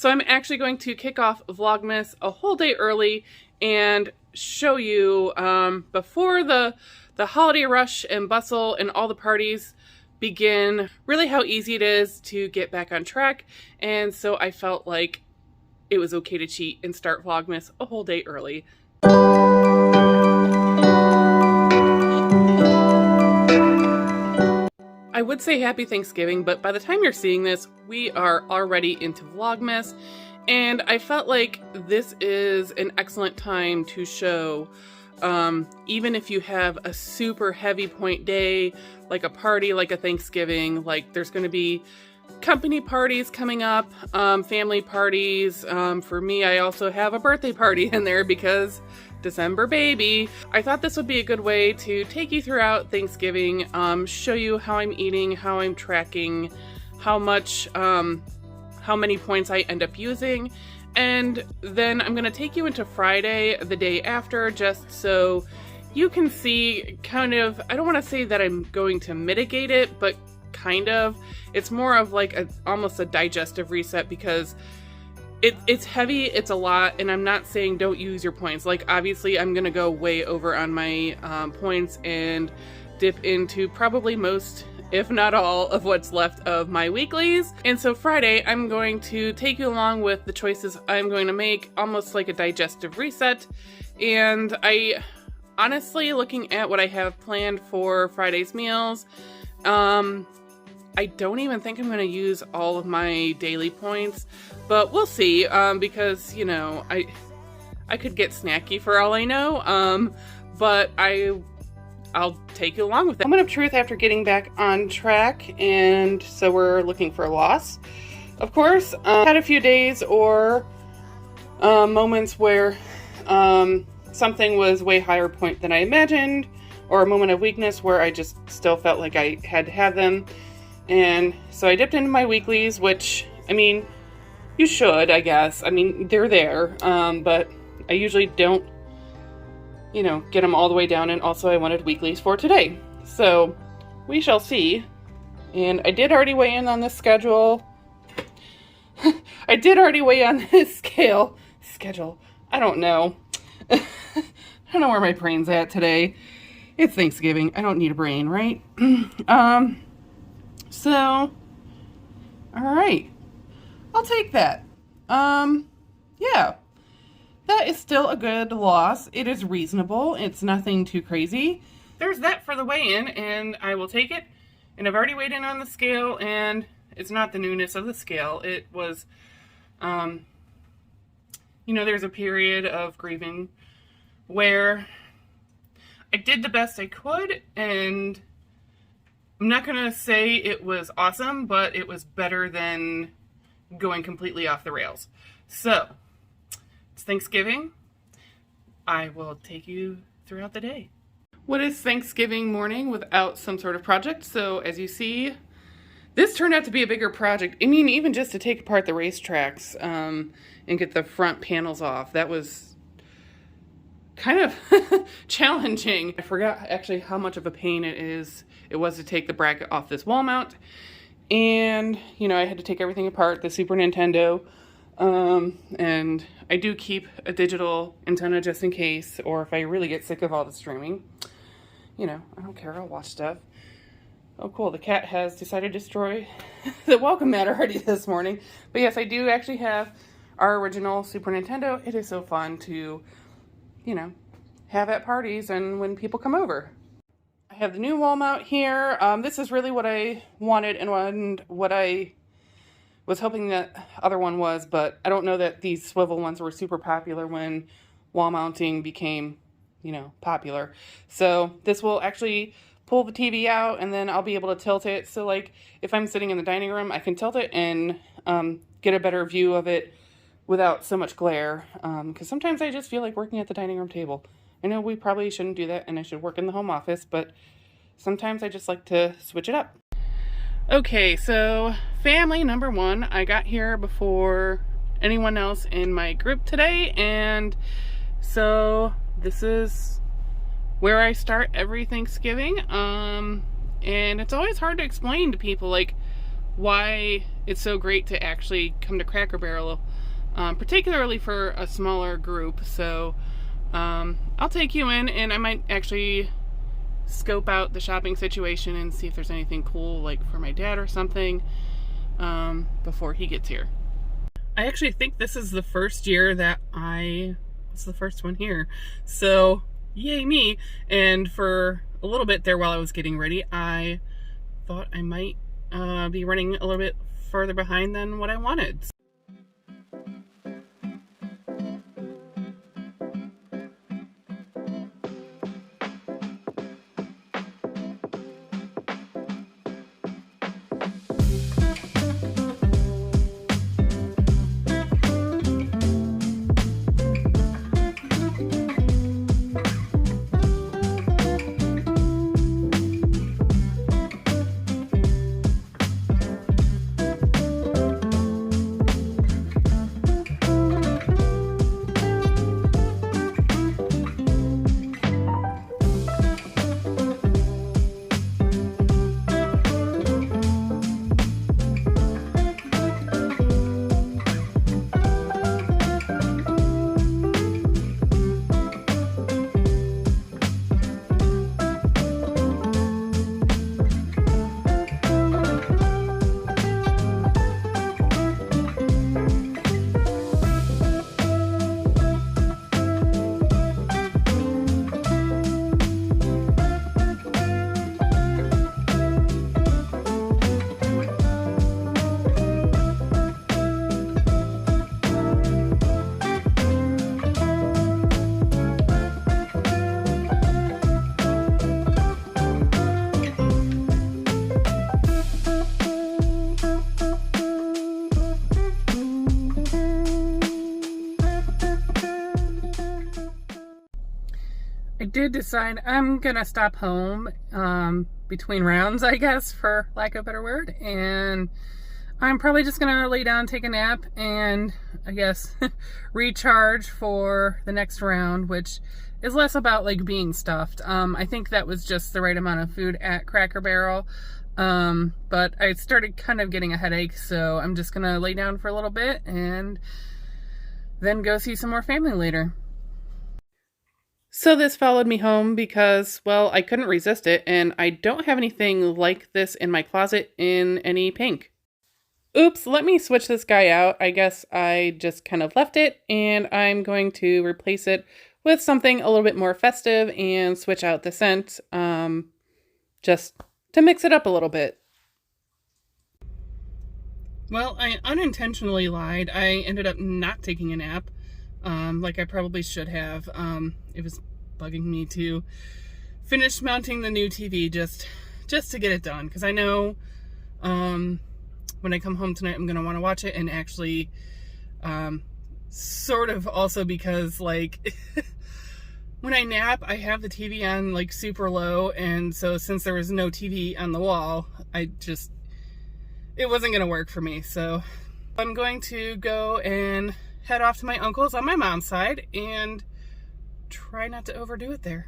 So I'm actually going to kick off Vlogmas a whole day early and show you before the holiday rush and bustle and all the parties begin, really how easy it is to get back on track. And so I felt like it was okay to cheat and start Vlogmas a whole day early. I would say happy Thanksgiving, but by the time you're seeing this, we are already into Vlogmas, and I felt like this is an excellent time to show, even if you have a super heavy point day, like a party, like a Thanksgiving, like there's going to be company parties coming up, family parties. For me, I also have a birthday party in there because December baby. I thought this would be a good way to take you throughout Thanksgiving, show you how I'm eating, how I'm tracking, how many points I end up using, and then I'm gonna take you into Friday, the day after, just so you can see kind of, I don't want to say that I'm going to mitigate it, but kind of. It's more of like almost a digestive reset because it's heavy, it's a lot, and I'm not saying don't use your points. Like, obviously, I'm gonna go way over on my points and dip into probably most, if not all, of what's left of my weeklies. And so Friday, I'm going to take you along with the choices I'm going to make, almost like a digestive reset. And I honestly, looking at what I have planned for Friday's meals, I don't even think I'm going to use all of my daily points, but we'll see, because, you know, I could get snacky for all I know, but I'll take you along with it. Moment of truth after getting back on track, and so we're looking for a loss, of course. Had a few days or moments where something was way higher point than I imagined, or a moment of weakness where I just still felt like I had to have them. And so I dipped into my weeklies, which, I mean, you should, I guess. I mean, they're there, but I usually don't, you know, get them all the way down. And also I wanted weeklies for today. So we shall see. And I did already weigh in on this schedule. I did already weigh on this schedule. I don't know. I don't know where my brain's at today. It's Thanksgiving. I don't need a brain, right? So, all right, I'll take that. Yeah, that is still a good loss. It is reasonable. It's nothing too crazy. There's that for the weigh-in, and I will take it. And I've already weighed in on the scale, and it's not the newness of the scale. It was, you know, there's a period of grieving where I did the best I could, and I'm not going to say it was awesome, but it was better than going completely off the rails. So, it's Thanksgiving. I will take you throughout the day. What is Thanksgiving morning without some sort of project? So, as you see, this turned out to be a bigger project. I mean, even just to take apart the racetracks and get the front panels off, that was kind of challenging. I forgot actually how much of a pain it was to take the bracket off this wall mount. And, you know, I had to take everything apart, the Super Nintendo. And I do keep a digital antenna just in case, or if I really get sick of all the streaming. You know, I don't care, I'll watch stuff. Oh cool, the cat has decided to destroy the welcome mat already this morning. But yes, I do actually have our original Super Nintendo. It is so fun to, you know, have at parties and when people come over. I have the new wall mount here. This is really what I wanted and what I was hoping that other one was, but I don't know that these swivel ones were super popular when wall mounting became, you know, popular. So this will actually pull the TV out, and then I'll be able to tilt it. So like if I'm sitting in the dining room, I can tilt it and get a better view of it without so much glare, because sometimes I just feel like working at the dining room table. I know we probably shouldn't do that, and I should work in the home office, but sometimes I just like to switch it up. Okay, so family number one, I got here before anyone else in my group today, and so this is where I start every Thanksgiving, and it's always hard to explain to people like why it's so great to actually come to Cracker Barrel, particularly for a smaller group. So I'll take you in, and I might actually scope out the shopping situation and see if there's anything cool like for my dad or something before he gets here. I actually think this is the first year that it's the first one here, so yay me. And for a little bit there while I was getting ready, I thought I might be running a little bit further behind than what I wanted. I did decide I'm gonna stop home between rounds, I guess, for lack of a better word, and I'm probably just gonna lay down, take a nap, and I guess recharge for the next round, which is less about like being stuffed. I think that was just the right amount of food at Cracker Barrel, but I started kind of getting a headache, so I'm just gonna lay down for a little bit and then go see some more family later. So this followed me home because, well, I couldn't resist it, and I don't have anything like this in my closet in any pink. Oops, let me switch this guy out. I guess I just kind of left it, and I'm going to replace it with something a little bit more festive and switch out the scent, just to mix it up a little bit. Well, I unintentionally lied. I ended up not taking a nap. Like I probably should have. It was bugging me to finish mounting the new TV just to get it done, because I know when I come home tonight I'm gonna want to watch it, and actually sort of also because like when I nap I have the TV on like super low, and so since there was no TV on the wall, it wasn't gonna work for me. So I'm going to go and head off to my uncle's on my mom's side and try not to overdo it there.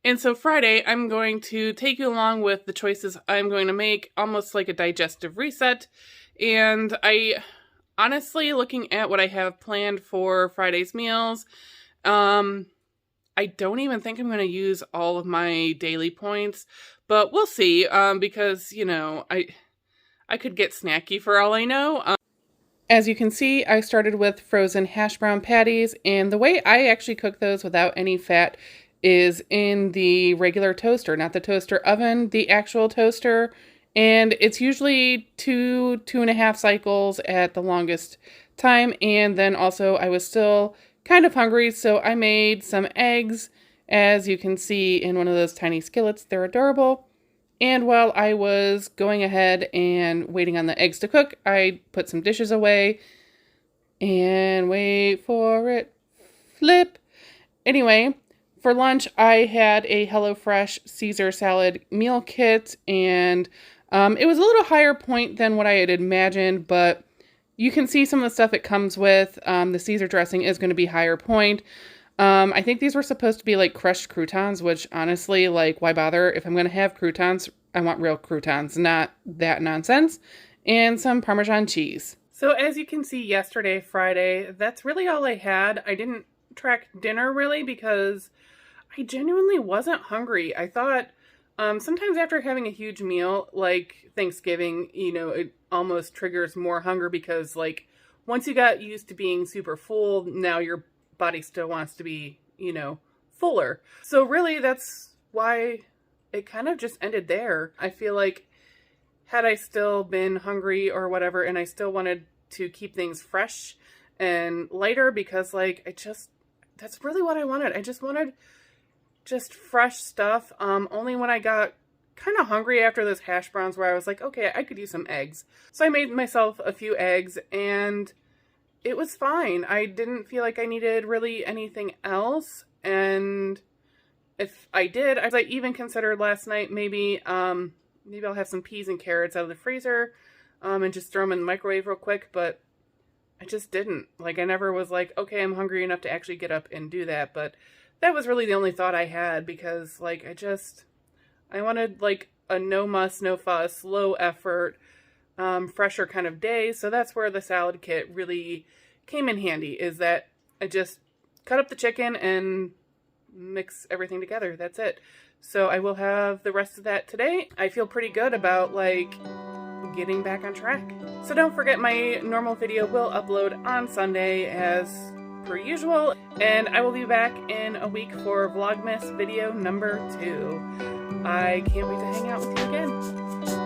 And so Friday, I'm going to take you along with the choices I'm going to make, almost like a digestive reset. And I honestly, looking at what I have planned for Friday's meals, I don't even think I'm going to use all of my daily points, but we'll see, because, you know, I could get snacky for all I know. As you can see, I started with frozen hash brown patties, and the way I actually cook those without any fat is in the regular toaster, not the toaster oven, the actual toaster. And it's usually 2.5 cycles at the longest time. And then also I was still kind of hungry, so I made some eggs, as you can see in one of those tiny skillets. They're adorable. And while I was going ahead and waiting on the eggs to cook, I put some dishes away and wait for it, flip. Anyway, For lunch, I had a HelloFresh Caesar salad meal kit, and it was a little higher point than what I had imagined, but you can see some of the stuff it comes with. The Caesar dressing is going to be higher point. I think these were supposed to be like crushed croutons, which honestly, like, why bother? If I'm going to have croutons, I want real croutons, not that nonsense. And some Parmesan cheese. So as you can see yesterday, Friday, that's really all I had. I didn't track dinner really because I genuinely wasn't hungry. I thought sometimes after having a huge meal like Thanksgiving, you know, it almost triggers more hunger because, like, once you got used to being super full, now your body still wants to be, you know, fuller. So really that's why it kind of just ended there. I feel like had I still been hungry or whatever and I still wanted to keep things fresh and lighter, because like that's really what I wanted. I just wanted just fresh stuff. Only when I got kind of hungry after those hash browns where I was like, okay, I could use some eggs. So I made myself a few eggs and it was fine. I didn't feel like I needed really anything else. And if I did, as I even considered last night, maybe I'll have some peas and carrots out of the freezer and just throw them in the microwave real quick, but I just didn't. Like, I never was like, okay, I'm hungry enough to actually get up and do that, but that was really the only thought I had because, like, I wanted, like, a no muss, no fuss, low effort, fresher kind of day, so that's where the salad kit really came in handy, is that I just cut up the chicken and mix everything together. That's it. So I will have the rest of that today. I feel pretty good about, like, getting back on track. So don't forget, my normal video will upload on Sunday as per usual, and I will be back in a week for Vlogmas video number 2. I can't wait to hang out with you again.